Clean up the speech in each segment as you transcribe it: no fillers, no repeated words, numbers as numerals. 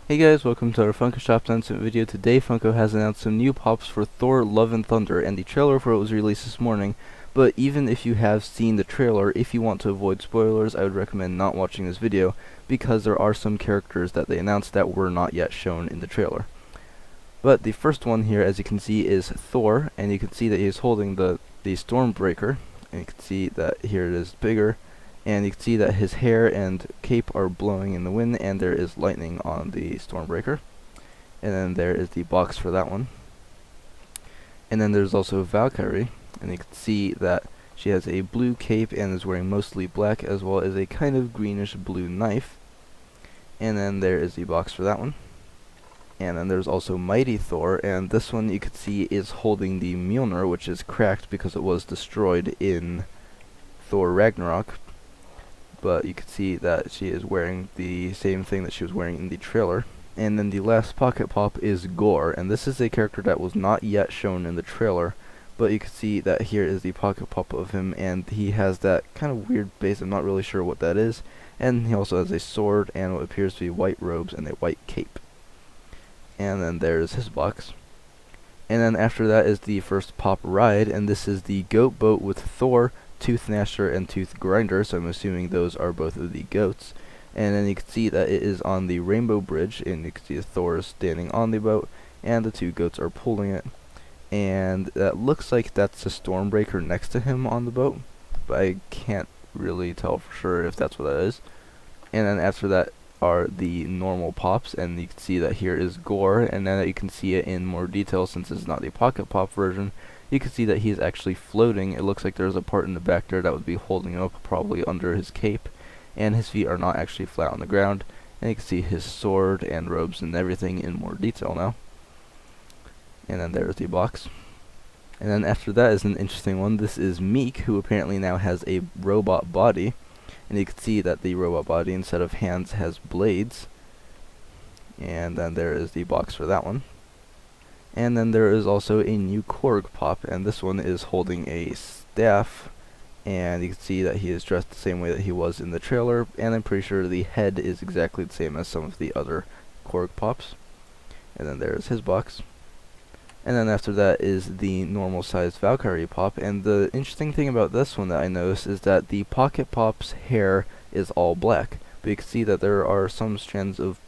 Hey guys, welcome to our Funko Shop announcement video. Today Funko has announced some new pops for Thor Love and Thunder, and the trailer for it was released this morning. But even if you have seen the trailer, if you want to avoid spoilers, I would recommend not watching this video, because there are some characters that they announced that were not yet shown in the trailer. But the first one here, as you can see, is Thor, and you can see that he is holding the Stormbreaker, and you can see that here it is bigger. And you can see that his hair and cape are blowing in the wind, and there is lightning on the Stormbreaker. And then there is the box for that one. And then there's also Valkyrie, and you can see that she has a blue cape and is wearing mostly black, as well as a kind of greenish blue knife. And then there is the box for that one. And then there's also Mighty Thor, and this one you can see is holding the Mjolnir, which is cracked because it was destroyed in Thor Ragnarok. But you can see that she is wearing the same thing that she was wearing in the trailer. And then the last pocket pop is Gore, and this is a character that was not yet shown in the trailer, but you can see that here is the pocket pop of him, and he has that kind of weird base. I'm not really sure what that is. And he also has a sword and what appears to be white robes and a white cape. And then there's his box. And then after that is the first pop ride, and this is the goat boat with Thor, Tooth Gnasher, and Tooth Grinder, so I'm assuming those are both of the goats. And then you can see that it is on the Rainbow Bridge, and you can see Thor is standing on the boat, and the two goats are pulling it. And that looks like that's a Stormbreaker next to him on the boat, but I can't really tell for sure if that's what that is. And then after that are the normal pops, and you can see that here is Gore, and then you can see it in more detail since it's not the pocket pop version. You can see that he is actually floating. It looks like there's a part in the back there that would be holding him up, probably under his cape, and his feet are not actually flat on the ground. And you can see his sword and robes and everything in more detail now. And then there's the box. And then after that is an interesting one. This is Meek, who apparently now has a robot body. And you can see that the robot body, instead of hands, has blades. And then there is the box for that one. And then there is also a new Korg pop, and this one is holding a staff, and you can see that he is dressed the same way that he was in the trailer, and I'm pretty sure the head is exactly the same as some of the other Korg pops. And then there's his box. And then after that is the normal sized Valkyrie pop, and the interesting thing about this one that I noticed is that the pocket pop's hair is all black, but you can see that there are some strands of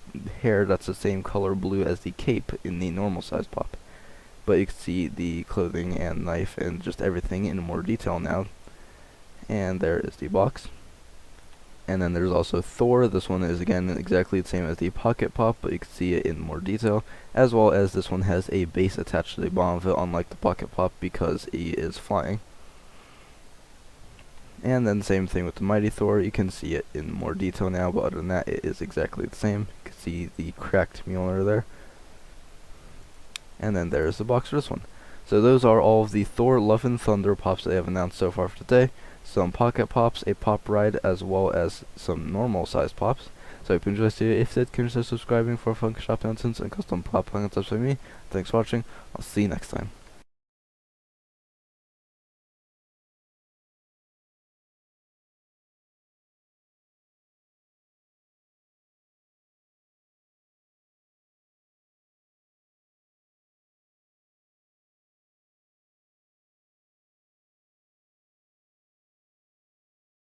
hair that's the same color blue as the cape in the normal size pop. But you can see the clothing and knife and just everything in more detail now. And there is the box. And then there's also Thor. This one is again exactly the same as the pocket pop, but you can see it in more detail, as well as this one has a base attached to the bottom of it, unlike the pocket pop, because he is flying. And then same thing with the Mighty Thor. You can see it in more detail now, but other than that, it is exactly the same. You can see the cracked Mjolnir there. And then there's the box for this one. So those are all of the Thor Love and Thunder pops that they have announced so far for today. Some pocket pops, a pop ride, as well as some normal size pops. So I hope you enjoyed this video. If you did, consider subscribing for Funko Shop announcements and custom pop concepts by me. Thanks for watching. I'll see you next time.